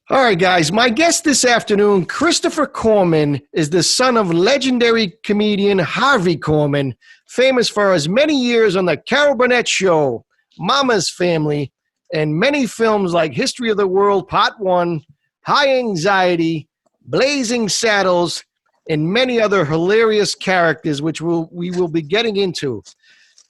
All right, guys. My guest this afternoon, Christopher Korman, is the son of legendary comedian Harvey Korman, famous for his many years on the Carol Burnett Show, Mama's Family, and many films like History of the World Part 1, High Anxiety, Blazing Saddles, and many other hilarious characters, which we will be getting into.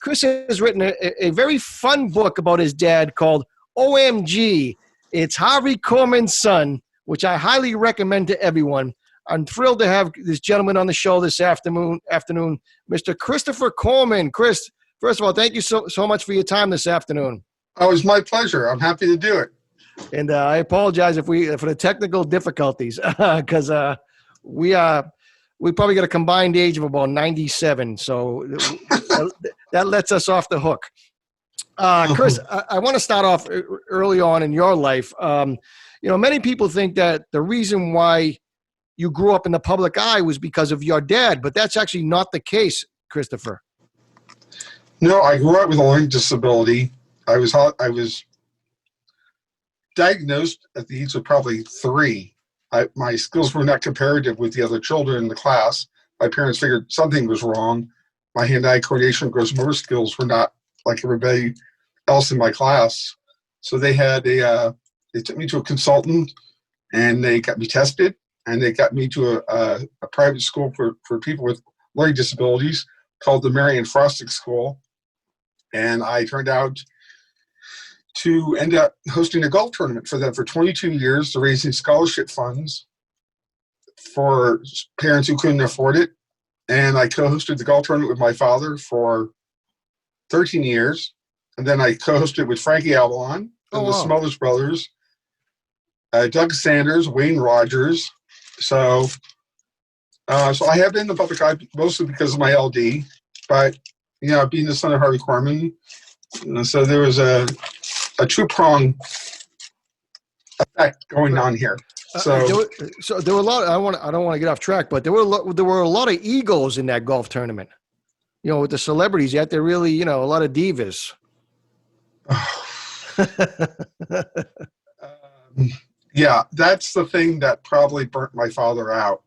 Chris has written a very fun book about his dad called OMG. It's Harvey Korman's son, which I highly recommend to everyone. I'm thrilled to have this gentleman on the show this afternoon, Mr. Christopher Korman. Chris, first of all, thank you so much for your time this afternoon. Oh, it's my pleasure. I'm happy to do it. And I apologize for the technical difficulties because we probably got a combined age of about 97, so that lets us off the hook. Chris, I want to start off early on in your life. Many people think that the reason why you grew up in the public eye was because of your dad, but that's actually not the case, Christopher. No, I grew up with a learning disability. I was diagnosed at the age of probably 3. My skills were not comparative with the other children in the class. My parents figured something was wrong. My hand-eye coordination and gross motor skills were not like everybody else in my class. So they took me to a consultant, and they got me tested, and they got me to a private school for people with learning disabilities called the Marion Frostig School. And I turned out to end up hosting a golf tournament for them for 22 years to raising scholarship funds for parents who couldn't afford it. And I co-hosted the golf tournament with my father for 13 years. And then I co-hosted with Frankie Avalon and the Smothers Brothers, Doug Sanders, Wayne Rogers. So I have been in the public eye mostly because of my LD, but being the son of Harvey Korman, so there was a two-prong effect going on here. So there were a lot. I don't want to get off track, but there were a lot of egos in that golf tournament. With the celebrities, yet they're really, a lot of divas. Yeah, that's the thing that probably burnt my father out.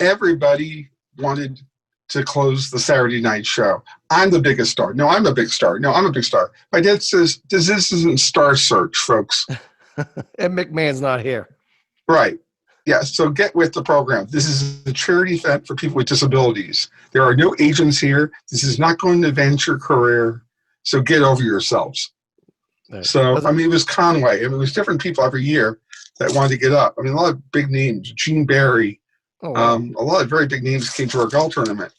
Everybody wanted to close the Saturday night show. I'm the biggest star. No, I'm a big star. No, I'm a big star. My dad says, this isn't Star Search, folks. And McMahon's not here. Right. Yeah, so get with the program. This is a charity event for people with disabilities. There are no agents here. This is not going to advance your career. So get over yourselves. So, it was Conway. It was different people every year that wanted to get up. A lot of big names. Gene Barry. A lot of very big names came to our golf tournament.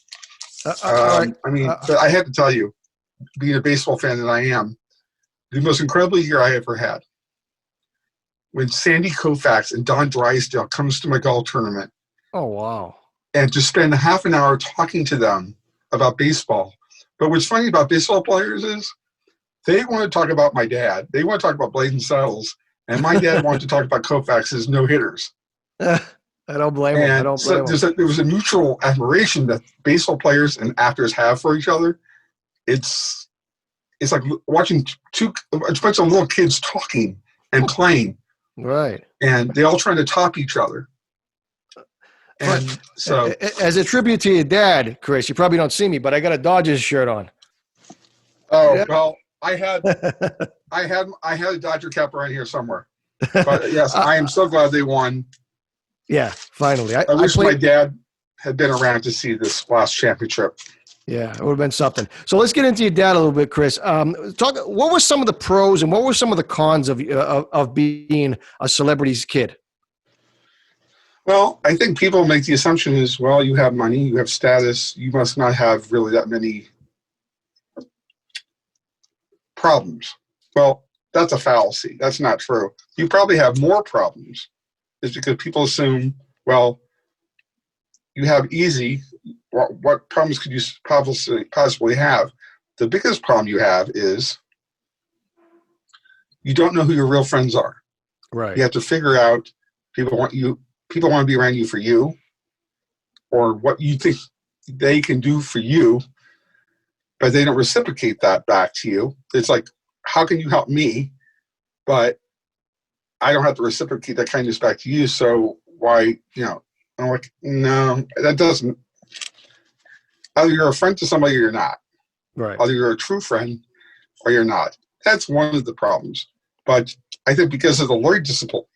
But I had to tell you, being a baseball fan that I am, the most incredible year I ever had. When Sandy Koufax and Don Drysdale comes to my golf tournament. Oh, wow. And to spend a half an hour talking to them about baseball. But what's funny about baseball players is they want to talk about my dad. They want to talk about Blazing Saddles. And my dad wanted to talk about Koufax's no-hitters. I don't blame him. There was a mutual admiration that baseball players and actors have for each other. It's like watching a bunch of little kids talking and playing. Right. And they all trying to top each other. And so, as a tribute to your dad, Chris, you probably don't see me, but I got a Dodgers shirt on. Oh, yeah. Well, I had a Dodger cap around here somewhere. But yes, I am so glad they won. Yeah, finally. I wish my dad had been around to see this last championship. Yeah, it would have been something. So let's get into your dad a little bit, Chris. What were some of the pros and what were some of the cons of being a celebrity's kid? Well, I think people make the assumption is, well, you have money, you have status, you must not have really that many problems. Well, that's a fallacy. That's not true. You probably have more problems. It's because people assume, well, you have easy. What problems could you possibly have? The biggest problem you have is you don't know who your real friends are. Right. You have to figure out people want to be around you for you, or what you think they can do for you, but they don't reciprocate that back to you. It's like, how can you help me? But I don't have to reciprocate that kindness back to you. So why, I'm like, no, that doesn't. Either you're a friend to somebody or you're not. Right. Either you're a true friend or you're not. That's one of the problems. But I think because of the learning disability,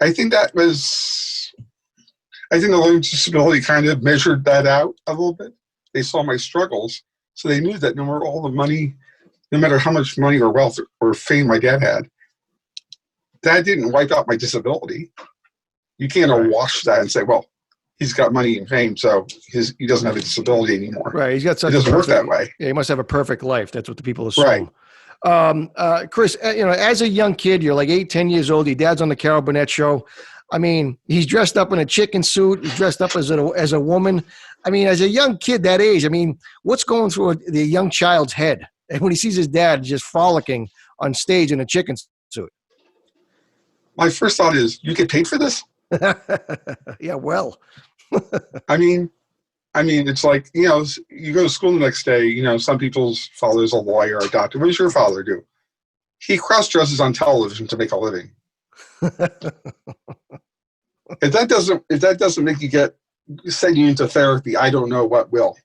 I think the learning disability kind of measured that out a little bit. They saw my struggles, so they knew that no matter how much money or wealth or fame my dad had, that didn't wipe out my disability. You can't wash that and say, well, he's got money and fame, so he doesn't have a disability anymore. Right. He's got such it doesn't work that way. Yeah, he must have a perfect life. That's what the people assume. Right. Chris, as a young kid, you're like 8, 10 years old. Your dad's on the Carol Burnett show. I mean, he's dressed up in a chicken suit. He's dressed up as a woman. I mean, as a young kid that age, I mean, what's going through the young child's head and when he sees his dad just frolicking on stage in a chicken suit? My first thought is, you get paid for this? Yeah, well. I mean, it's like, you go to school the next day, some people's father's a lawyer or a doctor. What does your father do? He cross-dresses on television to make a living. If that doesn't make you send you into therapy, I don't know what will.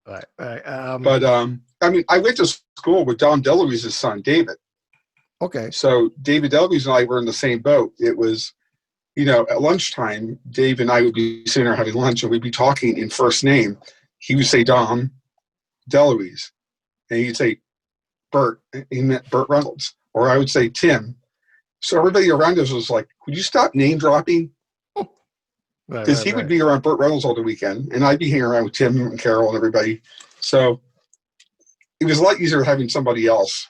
Right. But I went to school with Dom DeLuise's son, David. Okay. So David DeLuise and I were in the same boat. It was, at lunchtime, Dave and I would be sitting there having lunch, and we'd be talking in first name. He would say Dom DeLuise, and he'd say Bert. He meant Burt Reynolds, or I would say Tim. So everybody around us was like, "Would you stop name dropping?" Because he would be around Burt Reynolds all the weekend, and I'd be hanging around with Tim and Carol and everybody. So it was a lot easier having somebody else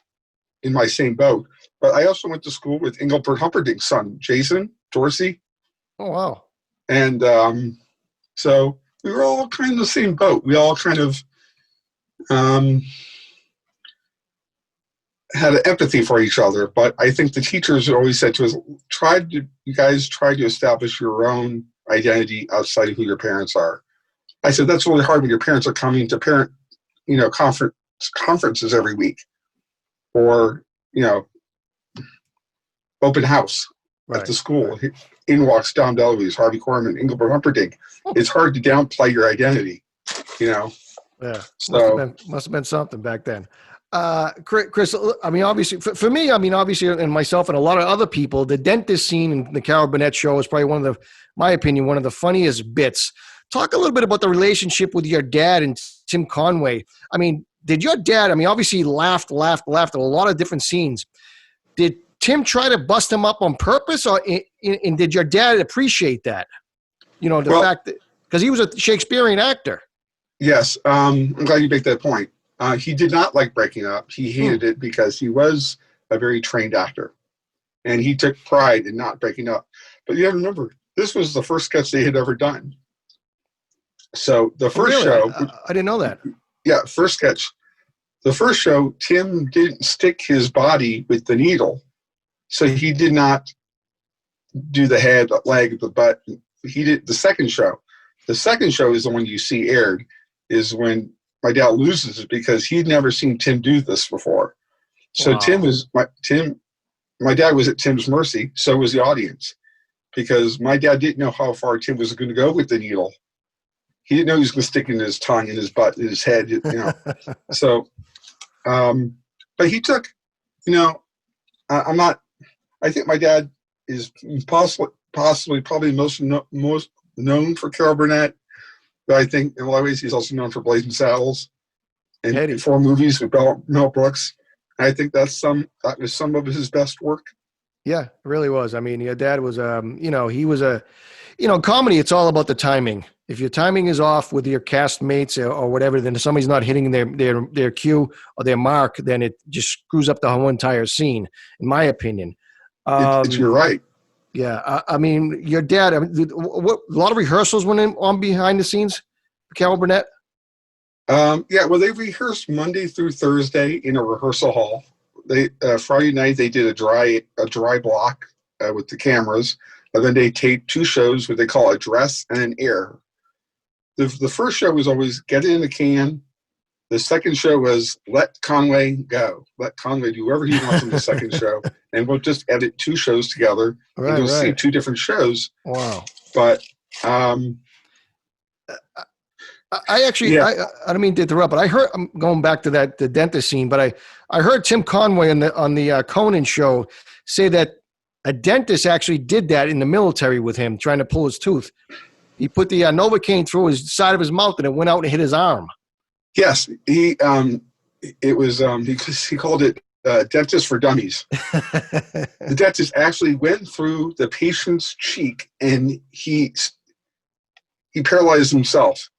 in my same boat. But I also went to school with Engelbert Humperdinck's son, Jason Dorsey. Oh, wow. And so we were all kind of in the same boat. We all kind of had an empathy for each other. But I think the teachers always said to us, you guys try to establish your own identity outside of who your parents are. I said, that's really hard when your parents are coming to parent, conferences every week, or, open house at the school. Right. In walks Dom DeLuise, Harvey Korman, Engelbert Humperdinck. It's hard to downplay your identity, Yeah. So must have been something back then. Chris, I mean, obviously, for me, obviously, and myself and a lot of other people, the dentist scene in the Carol Burnett show is probably my opinion, one of the funniest bits. Talk a little bit about the relationship with your dad and Tim Conway. I mean, did your dad, obviously he laughed at a lot of different scenes. Did Tim try to bust him up on purpose, and did your dad appreciate that? Fact that, because he was a Shakespearean actor. Yes. I'm glad you make that point. He did not like breaking up. He hated it because he was a very trained actor, and he took pride in not breaking up. But you have to remember, this was the first sketch they had ever done. So the first show, I didn't know that. Yeah, first sketch. The first show, Tim didn't stick his body with the needle, so he did not do the head, the leg, the butt. He did the second show. The second show is the one you see aired. Is when my dad loses it because he'd never seen Tim do this before. So wow. My dad was at Tim's mercy. So was the audience, because my dad didn't know how far Tim was going to go with the needle. He didn't know he was going to stick in his tongue, in his butt, in his head, So, but he took, I think my dad is probably most known for Carol Burnett. But I think in a lot of ways he's also known for Blazing Saddles and 4 movies with Mel Brooks. And I think that was some of his best work. Yeah, it really was. Your dad was, he was comedy, it's all about the timing. If your timing is off with your cast mates or whatever, then if somebody's not hitting their cue or their mark, then it just screws up the whole entire scene, in my opinion. You're right. Yeah, your dad. What a lot of rehearsals went on behind the scenes for Carol Burnett. Yeah, well, they rehearsed Monday through Thursday in a rehearsal hall. They Friday night they did a dry block with the cameras, and then they taped 2 shows, what they call a dress and an air. The first show was always get it in the can, The second show was Let Conway Go. Let Conway do whatever he wants in the second show, and we'll just edit 2 shows together, and you'll see 2 different shows. Wow. But I actually, I don't mean to interrupt, but I heard, I'm going back to the dentist scene, but I heard Tim Conway on the Conan show say that a dentist actually did that in the military with him, trying to pull his tooth. He put the Novocaine through his side of his mouth, and it went out and hit his arm. Yes, he called it dentist for dummies. The dentist actually went through the patient's cheek, and he paralyzed himself.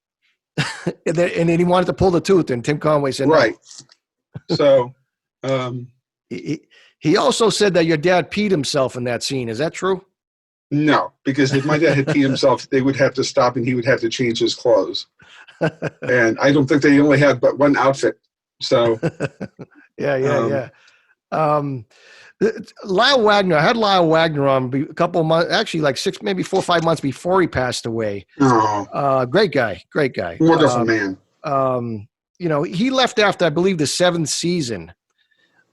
and then he wanted to pull the tooth, and Tim Conway said, right. No. So he also said that your dad peed himself in that scene. Is that true? No, because if my dad had peed himself, they would have to stop, and he would have to change his clothes. And I don't think they only had but one outfit. So yeah. Lyle Wagner, I had Lyle Wagner on a couple of months, actually like 6, maybe 4 or 5 months before he passed away. Oh, great guy. Wonderful man. He left after, I believe, the 7th season.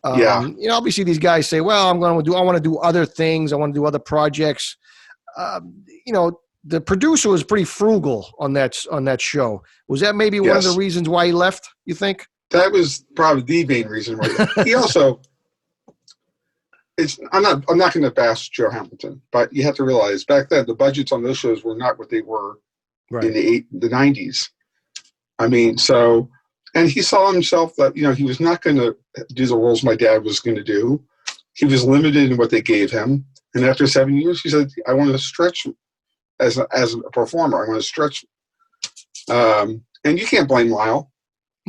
Obviously these guys say, well, I want to do other things. I want to do other projects. The producer was pretty frugal on that show. Was that maybe one of the reasons why he left, you think? That was probably the main reason why. He also, I'm not going to bash Joe Hamilton, but you have to realize back then the budgets on those shows were not what they were in the 90s. I mean, so, and he saw himself that, he was not going to do the roles my dad was going to do. He was limited in what they gave him. And after 7 years, he said, I want to stretch as a performer. I want to stretch. And you can't blame Lyle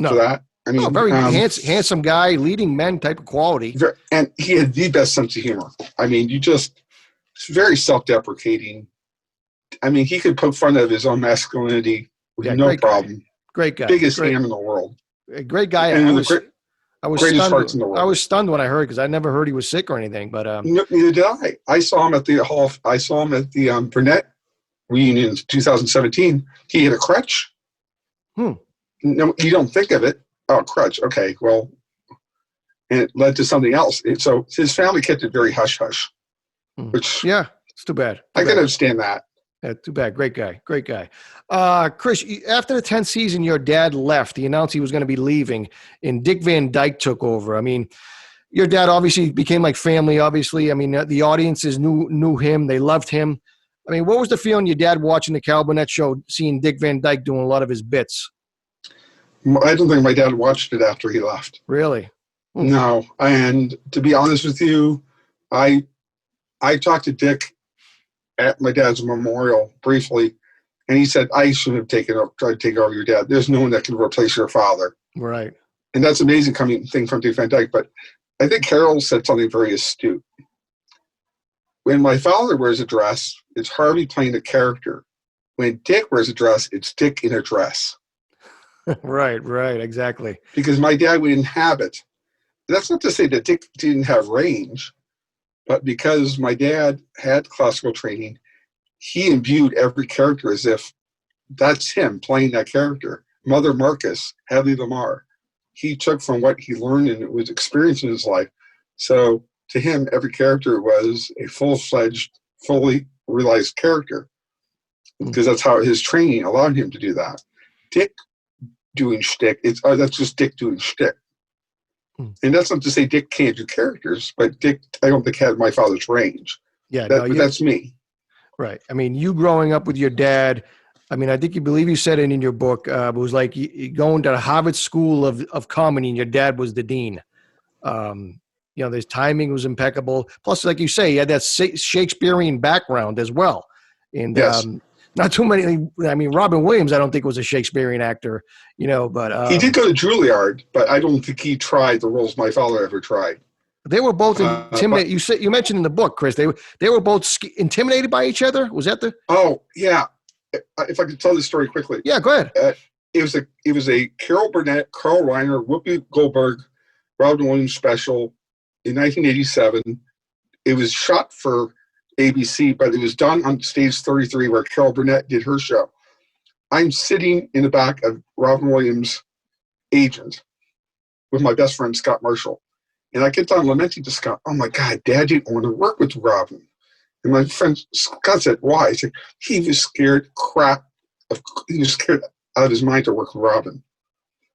for that. I mean, very handsome guy, leading men type of quality. And he had the best sense of humor. I mean, it's very self-deprecating. I mean, he could poke fun of his own masculinity with no problem. Great guy. Biggest ham in the world. A great guy. I was greatest hearts in the world. I was stunned when I heard, because I never heard he was sick or anything. But neither did I. I saw him at the Burnett reunion in 2017. He had a crutch. No, you don't think of it. Oh, crutch. Okay, well, and it led to something else. So his family kept it very hush-hush. Which it's too bad. I can understand that. Yeah, too bad. Great guy. Chris, after the 10th season, your dad left. He announced he was going to be leaving, and Dick Van Dyke took over. I mean, your dad obviously became like family, obviously. I mean, the audiences knew him. They loved him. I mean, what was the feeling your dad watching the Carol Burnett show, seeing Dick Van Dyke doing a lot of his bits? I don't think my dad watched it after he left. Really? No. And to be honest with you, I talked to Dick at my dad's memorial briefly, and he said, I should have tried to take over your dad. There's no one that can replace your father. Right. And that's an amazing thing from Dick Van Dyke. But I think Carol said something very astute. When my father wears a dress, it's Harvey playing a character. When Dick wears a dress, it's Dick in a dress. Right, exactly. Because my dad would inhabit. That's not to say that Dick didn't have range, but because my dad had classical training, he imbued every character as if that's him playing that character. Mother Marcus, Hadley Lamar. He took from what he learned and was experienced in his life. So to him, every character was a full-fledged, fully realized character, because that's how his training allowed him to do that. Dick doing shtick, that's just Dick doing shtick. And that's not to say Dick can't do characters, but Dick, I don't think, had my father's range. Yeah, that's me. Right. I mean, you growing up with your dad, I mean, I think you said it in your book, it was like you going to the Harvard School of Comedy, and your dad was the dean. His timing was impeccable. Plus, like you say, he had that Shakespearean background as well. And not too many. I mean, Robin Williams, I don't think was a Shakespearean actor, but he did go to Juilliard, but I don't think he tried the roles my father ever tried. They were both intimidated. You mentioned in the book, Chris, they were both intimidated by each other. Was that the? Oh yeah. If I could tell this story quickly. Yeah, go ahead. It was a Carol Burnett, Carl Reiner, Whoopi Goldberg, Robin Williams special in 1987. It was shot for ABC, but it was done on stage 33 where Carol Burnett did her show. I'm sitting in the back of Robin Williams' agent with my best friend, Scott Marshall. And I kept on lamenting to Scott, oh my God, Dad didn't want to work with Robin. And my friend Scott said, why? I said, he was scared he was scared out of his mind to work with Robin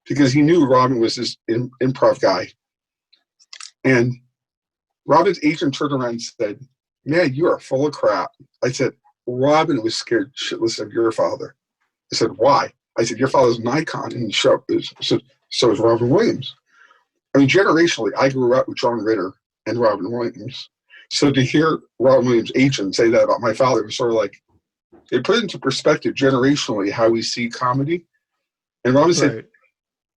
because he knew Robin was this improv guy. And Robin's agent turned around and said, man, you are full of crap. I said, Robin was scared shitless of your father. I said, why? I said, your father's an icon. And he said, so is Robin Williams. I mean, generationally, I grew up with John Ritter and Robin Williams. So to hear Robin Williams' agent say that about my father was sort of like, it put into perspective generationally how we see comedy. And Robin said,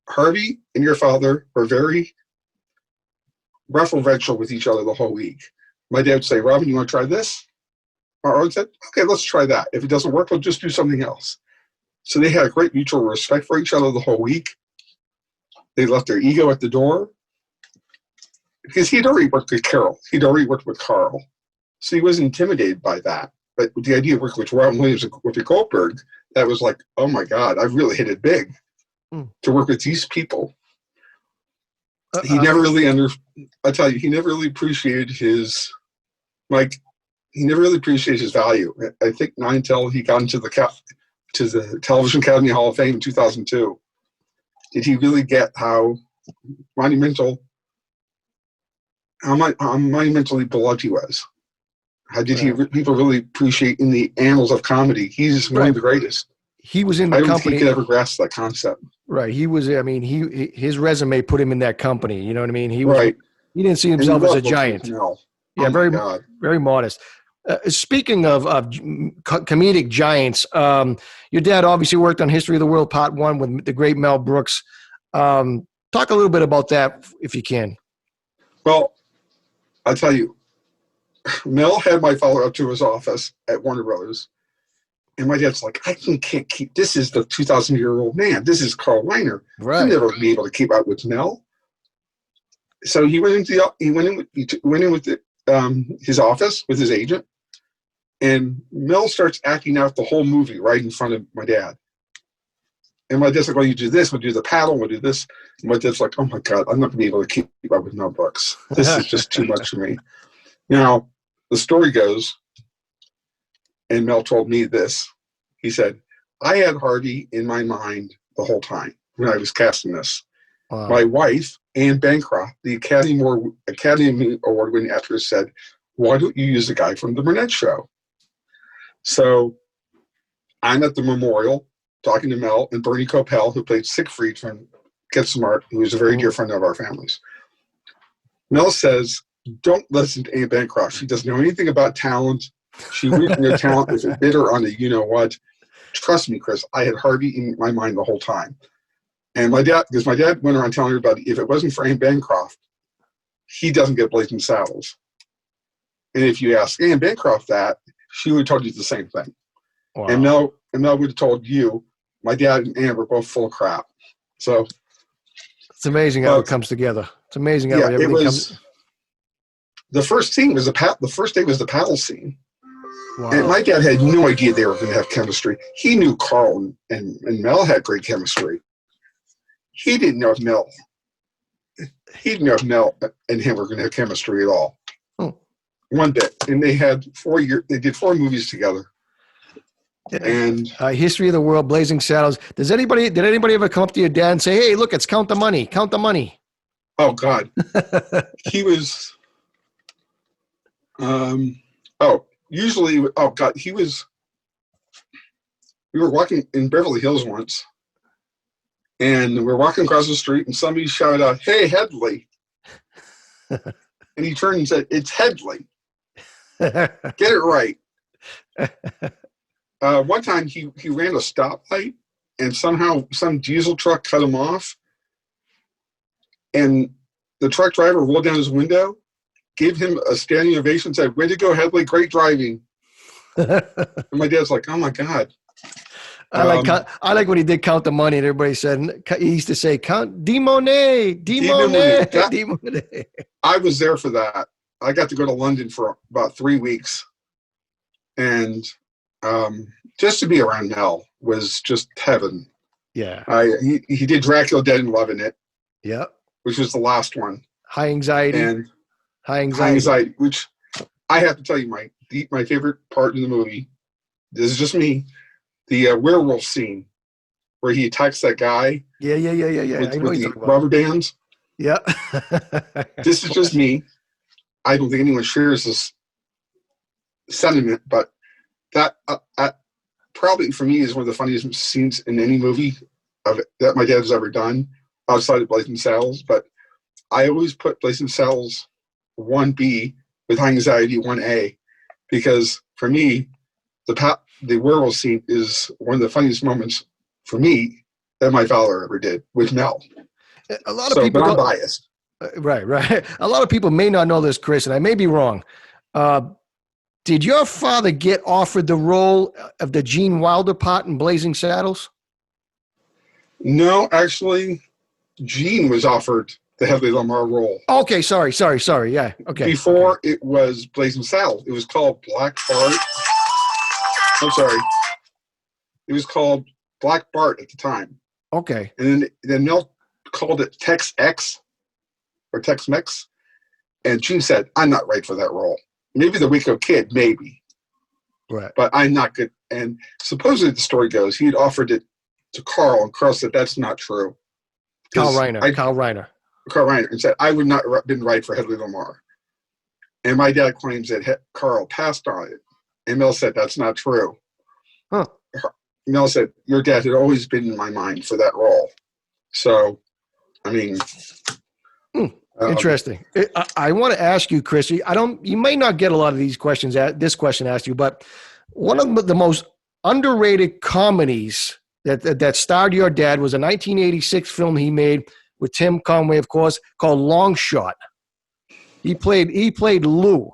Harvey and your father were very referential with each other the whole week. My dad would say, Robin, you want to try this? Or I would say, okay, let's try that. If it doesn't work, we'll just do something else. So they had a great mutual respect for each other the whole week. They left their ego at the door because he'd already worked with Carol. He'd already worked with Carl. So he wasn't intimidated by that. But with the idea of working with Robin Williams and with Goldberg, that was like, oh my God, I've really hit it big to work with these people. He never really he never really appreciated his value. I think not until he got into the Television Academy Hall of Fame in 2002 did he really get how monumentally beloved he was. How did people really appreciate in the annals of comedy? He's one of the greatest. He was in the company. I don't think he could ever grasp that concept. Right. He was, I mean, his resume put him in that company. You know what I mean? He didn't see himself as a giant. Yeah, very modest. Speaking of comedic giants, your dad obviously worked on History of the World Part 1 with the great Mel Brooks. Talk a little bit about that if you can. Well, I'll tell you, Mel had my father up to his office at Warner Brothers. And my dad's like, I can't keep, this is the 2,000-year-old man. This is Carl Reiner. Right. I'll never be able to keep up with Mel. So he went in with his office with his agent. And Mel starts acting out the whole movie right in front of my dad. And my dad's like, well, you do this, we'll do the paddle, we'll do this. And my dad's like, oh my God, I'm not going to be able to keep up with Mel Brooks. This is just too much for me. Now, the story goes, and Mel told me this. He said, I had Harvey in my mind the whole time when I was casting this. Wow. My wife, Anne Bancroft, the Academy Award-winning actress, said, why don't you use the guy from the Burnett show? So I'm at the memorial talking to Mel and Bernie Coppell, who played Siegfried from Get Smart, who was a very dear friend of our families. Mel says, don't listen to Anne Bancroft. She doesn't know anything about talent. She weakened her talent with a bitter on the you-know-what. Trust me, Chris, I had Harvey in my mind the whole time. And my dad went around telling everybody, if it wasn't for Anne Bancroft, he doesn't get Blazing Saddles. And if you ask Anne Bancroft that, she would have told you the same thing. Wow. And Mel would have told you, my dad and Anne were both full of crap. So it's amazing how it comes together. It's amazing how everything comes. The first scene was the first day was the paddle scene. Wow. And my dad had no idea they were going to have chemistry. He knew Carl and Mel had great chemistry. He didn't know if Mel and him were going to have chemistry at all. One bit. And they did 4 movies together. And History of the World, Blazing Saddles. Did anybody ever come up to your dad and say, hey, look, it's Count the Money. Count the Money. Oh, God. He was, we were walking in Beverly Hills once, and we were walking across the street, and somebody shouted out, hey, Headley. And he turned and said, it's Headley. Get it right. One time he ran a stoplight, and somehow some diesel truck cut him off, and the truck driver rolled down his window, gave him a standing ovation, said, way to go, Headley, great driving. And my dad's like, oh my God. I like when he did Count the Money, and everybody said, he used to say, Count Demonet. I was there for that. I got to go to London for about 3 weeks. And just to be around Mel was just heaven. Yeah. He did Dracula Dead and Loving It, Yeah. which was the last one. High anxiety. And High anxiety. which I have to tell you, my favorite part in the movie, this is just me, the werewolf scene where he attacks that guy. Yeah. With, I know with you're the rubber bands. Yeah. This is just me. I don't think anyone shares this sentiment, but that probably for me is one of the funniest scenes in any movie that my dad has ever done, outside of Blazing Saddles. But I always put Blazing Saddles 1B with High Anxiety 1A, because for me, the werewolf scene is one of the funniest moments for me that my father ever did with Mel. A lot of people, but I'm biased. Right. A lot of people may not know this, Chris, and I may be wrong. Did your father get offered the role of the Gene Wilder part in Blazing Saddles? No, actually, Gene was offered the Hedley Lamarr role. Okay, sorry. Yeah, okay. Before it was Blazing Saddles, it was called Black Bart. I'm sorry. It was called Black Bart at the time. Okay. And then Mel called it Tex X or Tex Mex. And Gene said, I'm not right for that role. Maybe the Waco Kid, maybe. Right. But I'm not good. And supposedly the story goes, he had offered it to Carl, and Carl said, that's not true. Carl Reiner. And said, I would not have been right for Hedley Lamarr. And my dad claims that Carl passed on it. And Mel said, that's not true. Huh. Mel said, your dad had always been in my mind for that role. So, I mean. Interesting. I want to ask you, Chris, you may not get a lot of these questions, this question asked you, but one of the most underrated comedies that starred your dad was a 1986 film he made with Tim Conway, of course, called Long Shot. He played Lou.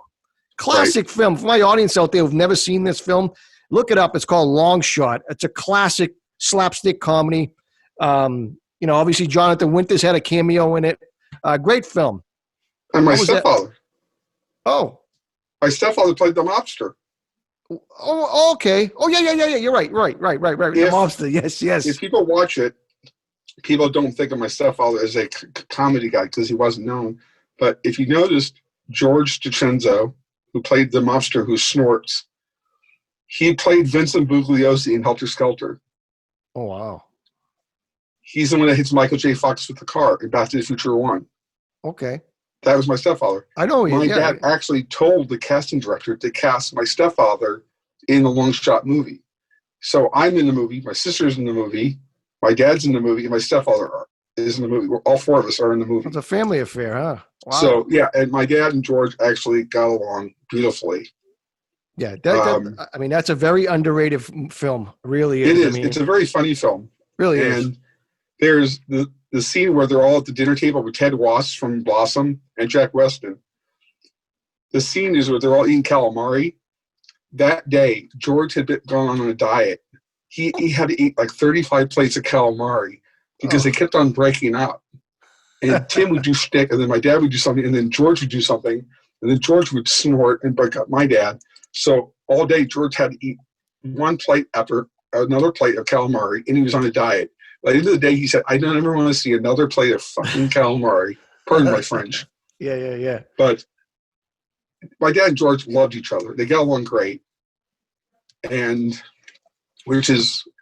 Classic film. For my audience out there who've never seen this film, look it up. It's called Long Shot. It's a classic slapstick comedy. Obviously Jonathan Winters had a cameo in it. Great film. And my stepfather. Oh. My stepfather played the mobster. Oh, okay. Oh, yeah. You're right. The mobster. Yes. If people watch it, people don't think of my stepfather as a comedy guy because he wasn't known. But if you noticed, George DiCenzo, who played the mobster who snorts, he played Vincent Bugliosi in Helter Skelter. Oh, wow. He's the one that hits Michael J. Fox with the car in Back to the Future 1. Okay. That was my stepfather. I know. My dad actually told the casting director to cast my stepfather in the Long Shot movie. So I'm in the movie, my sister's in the movie, my dad's in the movie, and my stepfather is in the movie. All four of us are in the movie. It's a family affair, huh? Wow. So, yeah, and my dad and George actually got along beautifully. Yeah, that's a very underrated film. Really is. It is. It's a very funny film. Really is. And there's the scene where they're all at the dinner table with Ted Wass from Blossom and Jack Weston. The scene is where they're all eating calamari. That day, George had gone on a diet. He had to eat like 35 plates of calamari because they kept on breaking up. And Tim would do shtick, and then my dad would do something, and then George would do something, and then George would snort and break up my dad. So all day, George had to eat one plate after another plate of calamari, and he was on a diet. By the end of the day, he said, I don't ever want to see another plate of fucking calamari. Pardon my French. Yeah. But my dad and George loved each other. They got along great. And it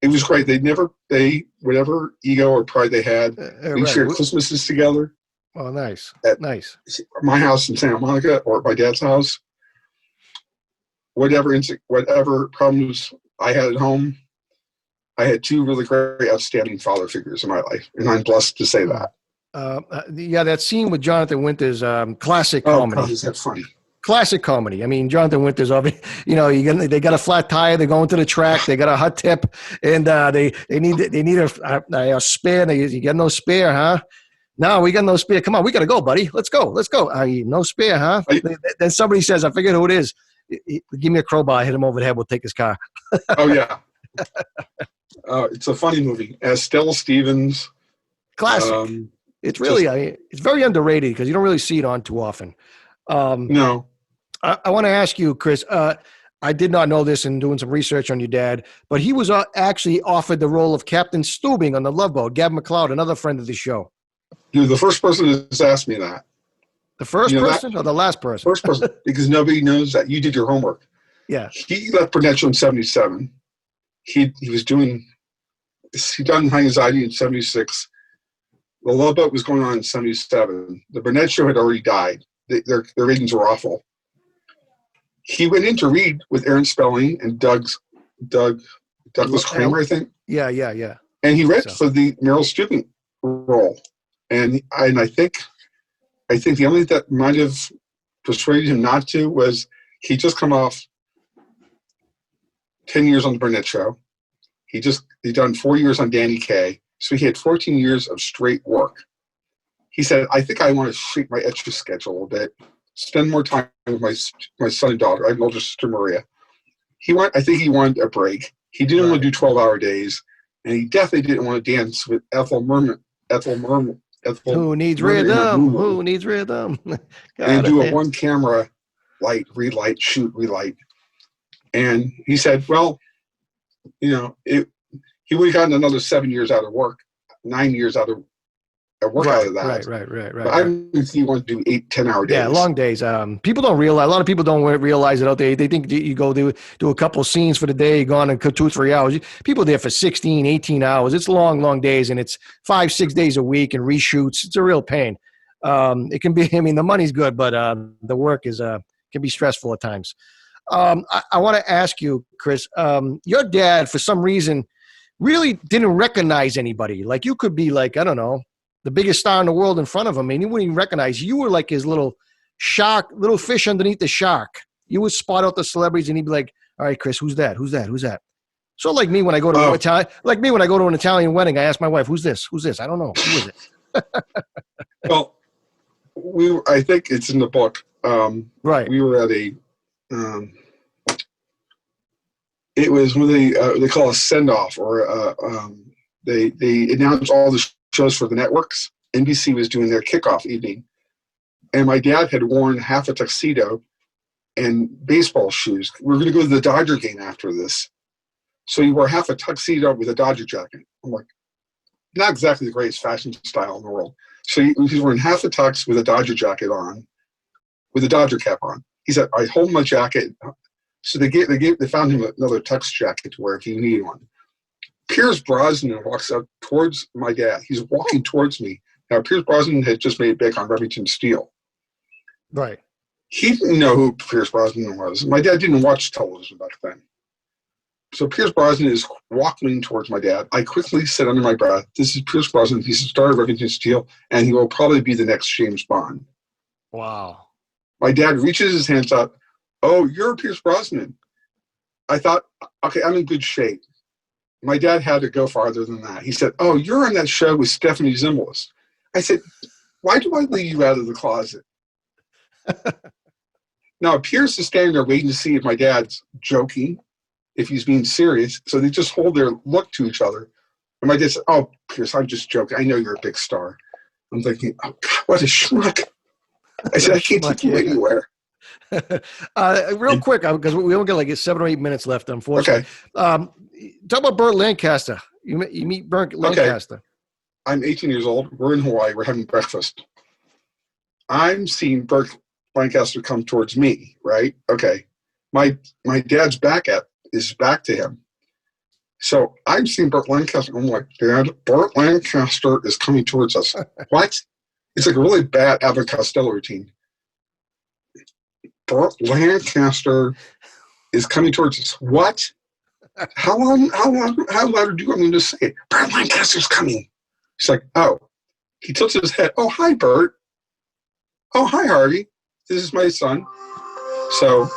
was great. Whatever ego or pride they had, they shared Christmases together. Oh, nice. Nice. My house in Santa Monica or at my dad's house. Whatever problems I had at home, I had two really great, outstanding father figures in my life, and I'm blessed to say that. That scene with Jonathan Winters, classic comedy. Oh, God, is that funny? Classic comedy. I mean, Jonathan Winters, they got a flat tire. They're going to the track. They got a hot tip, and they need a spare. You got no spare, huh? No, we got no spare. Come on, we got to go, buddy. Let's go. No spare, huh? Then somebody says, I forget who it is. Give me a crowbar. Hit him over the head. We'll take his car. Oh, yeah. It's a funny movie. As Stella Stevens. Classic. It's really, it's very underrated because you don't really see it on too often. No. I want to ask you, Chris, I did not know this in doing some research on your dad, but he was actually offered the role of Captain Steubing on the Love Boat. Gavin McLeod, another friend of the show. You're the first person that's asked me that. The first person or the last person? First person, because nobody knows that. You did your homework. Yeah. He left Burnett in 77. He done High Anxiety in 76. The Love Boat was going on in 77. The Burnett show had already died. Their ratings were awful. He went in to read with Aaron Spelling and Douglas Kramer, I think. Yeah. And he read for the Meryl Streep role. And I think the only that might have persuaded him not to was he just come off 10 years on the Burnett show. He done 4 years on Danny Kaye. So he had 14 years of straight work. He said, I think I want to shape my extra schedule a little bit, spend more time with my son and daughter. I have an older sister, Maria. I think he wanted a break. He didn't want to do 12-hour days, and he definitely didn't want to dance with Ethel Merman. Who needs rhythm? Who needs rhythm? And do a one-camera light, relight, shoot, relight. And he said, well, he would have gotten another 7 years out of work, 9 years out of work out of that. Right. But I don't think you want to do 8-10-hour days. Yeah, long days. People don't realize. A lot of people don't realize it out there. They think you go do a couple scenes for the day, gone in 2-3 hours. People are there for 16, 18 hours. It's long days, and it's 5-6 days a week and reshoots. It's a real pain. It can be. I mean, the money's good, but the work is can be stressful at times. I want to ask you, Chris. Your dad, for some reason, really didn't recognize anybody. Like you could be like, I don't know, the biggest star in the world in front of him, and he wouldn't even recognize you. Were like his little shark, little fish underneath the shark. You would spot out the celebrities, and he'd be like, "All right, Chris, who's that? Who's that? Who's that?" So like me when I go to an Italian wedding, I ask my wife, "Who's this? Who's this? I don't know. Who is it?" Well, I think it's in the book. Right. We were at a. It was when they call a send off, or they announce all the shows for the networks. NBC was doing their kickoff evening, and my dad had worn half a tuxedo and baseball shoes. We were going to go to the Dodger game after this, so he wore half a tuxedo with a Dodger jacket. I'm like, not exactly the greatest fashion style in the world. So he's wearing half a tux with a Dodger jacket on, with a Dodger cap on. He said, "I hold my jacket." So they found him another tux jacket to wear if he needed one. Pierce Brosnan walks up towards my dad. He's walking towards me. Now, Pierce Brosnan had just made it big on Remington Steele. Right. He didn't know who Pierce Brosnan was. My dad didn't watch television back then. So Pierce Brosnan is walking towards my dad. I quickly said under my breath, "This is Pierce Brosnan. He's the star of Remington Steele, and he will probably be the next James Bond." Wow. My dad reaches his hands up. "Oh, you're Pierce Brosnan." I thought, okay, I'm in good shape. My dad had to go farther than that. He said, "Oh, you're on that show with Stephanie Zimbalist." I said, "Why do I leave you out of the closet?" Now, Pierce is standing there waiting to see if my dad's joking, if he's being serious. So they just hold their look to each other. And my dad said, "Oh, Pierce, I'm just joking. I know you're a big star." I'm thinking, oh, God, what a schmuck. I said, "I can't take you anywhere." Real quick, because we only got like 7 or 8 minutes left, unfortunately. Okay. Talk about Bert Lancaster. You meet Bert Lancaster. Okay. I'm 18 years old. We're in Hawaii. We're having breakfast. I'm seeing Bert Lancaster come towards me, right? Okay. My dad's back is back to him. So I'm seeing Bert Lancaster. I'm like, "Dad, Bert Lancaster is coming towards us." What? It's like a really bad Abbott Costello routine. Bert Lancaster is coming towards us. What? How louder do you want me to say it? Bert Lancaster's coming. He's like, "Oh." He tilts his head. "Oh, hi, Bert." "Oh, hi, Harvey. This is my son." So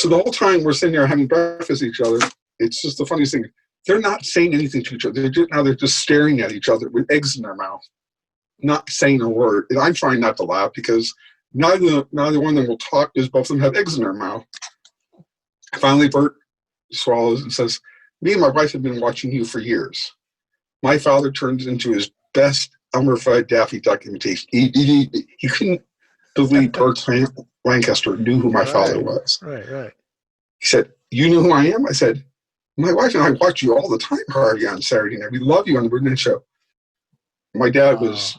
the whole time we're sitting there having breakfast with each other, it's just the funniest thing. They're not saying anything to each other. They're just staring at each other with eggs in their mouth, not saying a word. And I'm trying not to laugh because neither one of them will talk because both of them have eggs in their mouth. Finally, Bert swallows and says, "Me and my wife have been watching you for years. My father turned into his best Elmer Fudd Daffy Duck imitation." He couldn't believe Bert Lancaster knew who my father was. Right. He said, "You know who I am?" I said, "My wife and I watch you all the time, Harvey, on Saturday night. We love you on the Burnett show." My dad was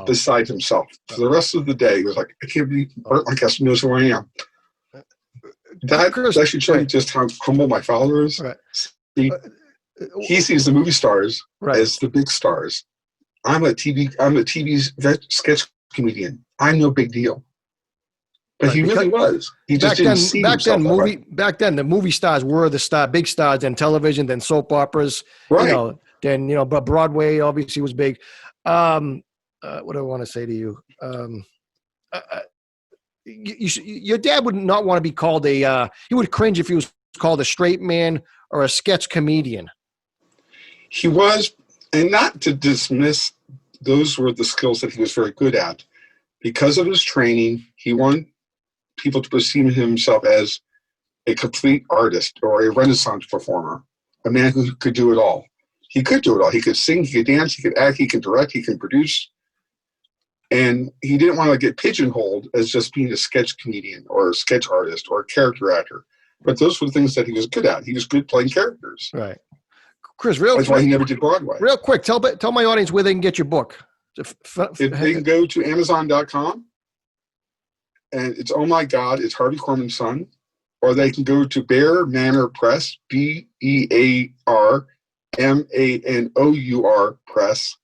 beside himself. For the rest of the day, he was like, "I can't believe Bert Lancaster knows who I am." That should show you just how humble my father is. Right. He sees the movie stars as the big stars. I'm a TV's sketch comedian. I'm no big deal. But he really was. He just didn't see himself that way. Back then, the movie stars were the big stars, then television, then soap operas. Right. But Broadway obviously was big. What do I want to say to you? Your dad would not want to be called he would cringe if he was called a straight man or a sketch comedian. He was, and not to dismiss, those were the skills that he was very good at. Because of his training, he wanted people to perceive himself as a complete artist or a Renaissance performer, a man who could do it all. He could do it all. He could sing, he could dance, he could act, he could direct, he can produce. And he didn't want to get pigeonholed as just being a sketch comedian or a sketch artist or a character actor. But those were the things that he was good at. He was good playing characters. Right. Chris, that's why he never did Broadway. Real quick, tell my audience where they can get your book. They can go to Amazon.com, and it's Oh My God, it's Harvey Korman's son. Or they can go to Bear Manor Press, BEARMANOUR Press.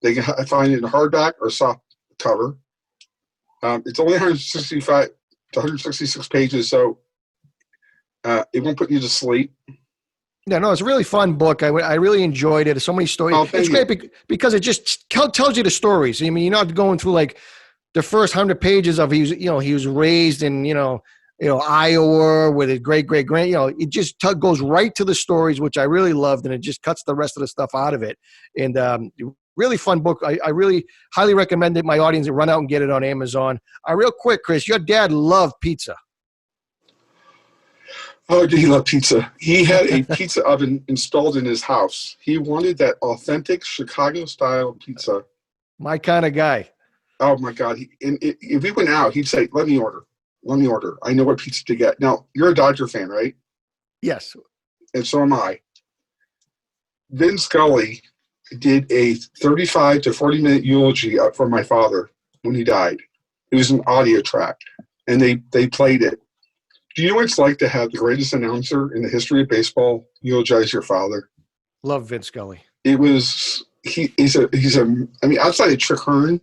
They can find it in hardback or soft cover. It's only 165 to 166 pages, so it won't put you to sleep. Yeah, no, it's a really fun book. I really enjoyed it. There's so many stories. It's great because it just tells you the stories. I mean, you're not going through like the first 100 pages of he was raised in Iowa with his great grand. It just goes right to the stories, which I really loved, and it just cuts the rest of the stuff out of it. And really fun book. I really highly recommend it. My audience run out and get it on Amazon. Real quick, Chris, your dad loved pizza. Oh, did he love pizza? He had a pizza oven installed in his house. He wanted that authentic Chicago-style pizza. My kind of guy. Oh, my God. If we went out, he'd say, let me order. I know what pizza to get. Now, you're a Dodger fan, right? Yes. And so am I. Vin Scully did a 35 to 40-minute eulogy for my father when he died. It was an audio track, and they played it. Do you know what it's like to have the greatest announcer in the history of baseball eulogize your father? Love Vin Scully. It was he's a outside of Chick Hearn,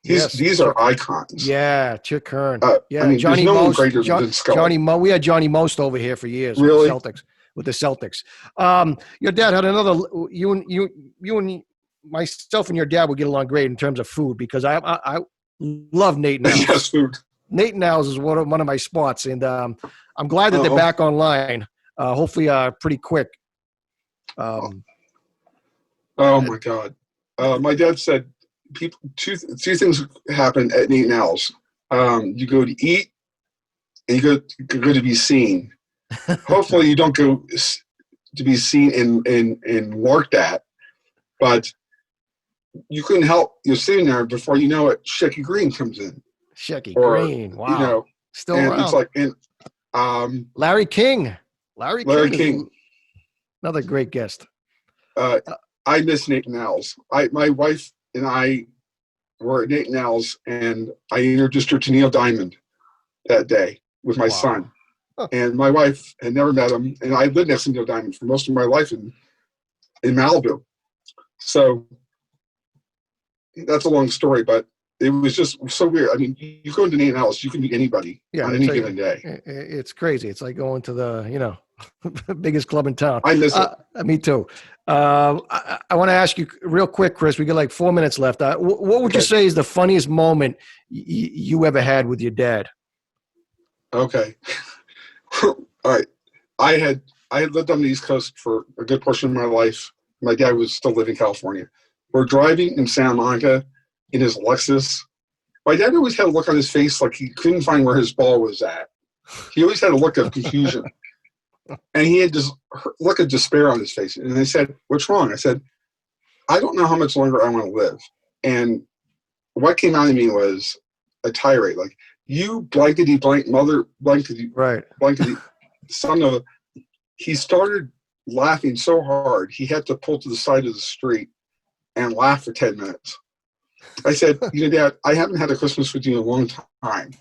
these are icons. Yeah, Chick Hearn. Johnny Most, greater than Vin Scully. We had Johnny Most over here for years. Really? With the Celtics. Your dad had another. You and myself and your dad would get along great in terms of food because I love Nate Nells. Yes, food. Nate Nells is one of my spots, and I'm glad that they're back online. Hopefully, pretty quick. Oh my God! My dad said, two things happen at Nate Nells. You go to eat, and you go to be seen. Hopefully, you don't go to be seen and worked at, but you couldn't help. You're sitting there before you know it. Shecky Green comes in. Shecky Green, wow, still around. It's like, Larry King. Larry King, another great guest. I miss Nate Nells. My wife and I were at Nate Nells, and I introduced her to Neil Diamond that day with my son. Huh. And my wife had never met him, and I lived next to Neil Diamond for most of my life in Malibu. So that's a long story, but it was just so weird. I mean, you go into Nate Nells, you can meet anybody on any given day. It's crazy. It's like going to the biggest club in town. I miss it. Me too. I want to ask you real quick, Chris. We got like 4 minutes left. What would you say is the funniest moment you ever had with your dad? Okay. All right. I had lived on the East Coast for a good portion of my life. My dad was still living in California. We're driving in Santa Monica in his Lexus. My dad always had a look on his face like he couldn't find where his ball was at. He always had a look of confusion. And he had this look of despair on his face. And I said, "What's wrong?" I said, "I don't know how much longer I want to live." And what came out of me was a tirade. Like, you blankety blank mother blankety Right. blankety son of a, he started laughing so hard he had to pull to the side of the street and laugh for 10 minutes. I said, Dad, I haven't had a Christmas with you in a long time.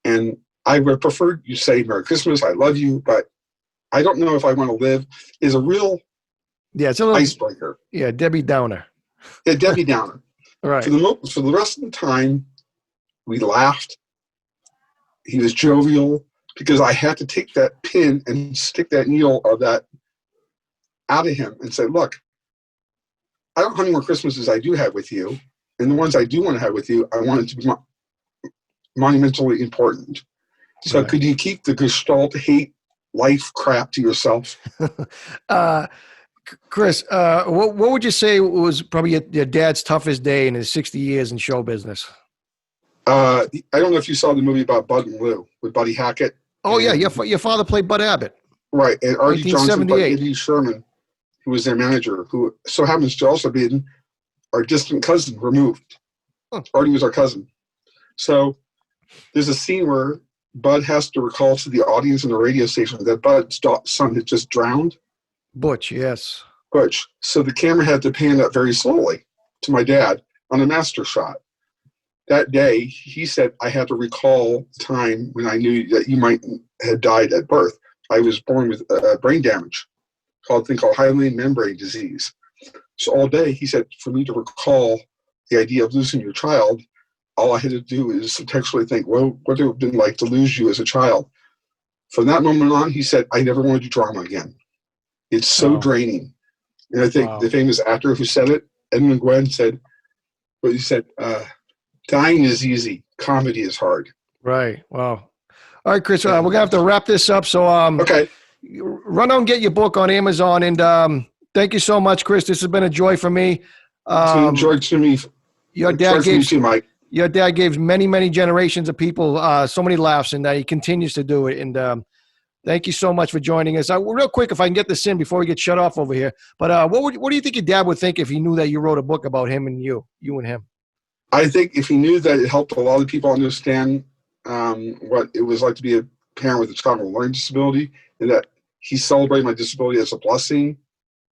And I would prefer you say Merry Christmas, I love you, but I don't know if I want to live, is a real it's a little icebreaker. Yeah, Debbie Downer. Yeah, Debbie Downer. Right. For the rest of the time, we laughed. He was jovial because I had to take that pin and stick that needle of that out of him and say, look, I don't know how many more Christmases I do have with you. And the ones I do want to have with you, I want it to be monumentally important. So Right. could you keep the Gestalt hate life crap to yourself? Chris, what would you say was probably your dad's toughest day in his 60 years in show business? I don't know if you saw the movie about Bud and Lou with Buddy Hackett. Oh, yeah. Your father played Bud Abbott. Right. And Artie Johnson played 1978. Eddie Sherman, who was their manager, who so happens to also be our distant cousin removed. Huh. Artie was our cousin. So there's a scene where Bud has to recall to the audience in the radio station that Bud's son had just drowned. Butch, yes. Butch. So the camera had to pan up very slowly to my dad on a master shot. That day, he said, I had to recall the time when I knew that you might have died at birth. I was born with brain damage, called hyaline membrane disease. So all day, he said, for me to recall the idea of losing your child, all I had to do is subtextually think, well, what would it have been like to lose you as a child? From that moment on, he said, I never want to do drama again. It's so draining. And I think the famous actor who said it, Edmund Gwenn, said, but he said, dying is easy. Comedy is hard. Right. Wow. All right, Chris, we're going to have to wrap this up. So okay. Run out and get your book on Amazon. And thank you so much, Chris. This has been a joy for me. It's been a joy to me. Your dad gave too, Mike. Your dad gave many, many generations of people so many laughs, and he continues to do it. And thank you so much for joining us. Real quick, if I can get this in before we get shut off over here. But what do you think your dad would think if he knew that you wrote a book about him and you and him? I think if he knew that it helped a lot of people understand what it was like to be a parent with a child with a learning disability, and that he celebrated my disability as a blessing,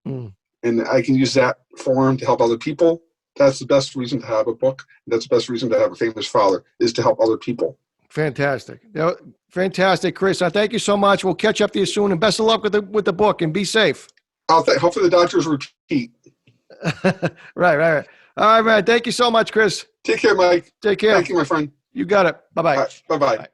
and I can use that forum to help other people, that's the best reason to have a book. That's the best reason to have a famous father, is to help other people. Fantastic. Fantastic, Chris. Thank you so much. We'll catch up to you soon, and best of luck with the book, and be safe. Hopefully the doctors repeat. Right. All right, man. Thank you so much, Chris. Take care, Mike. Take care. Thank you, my friend. You got it. Bye-bye. Bye-bye.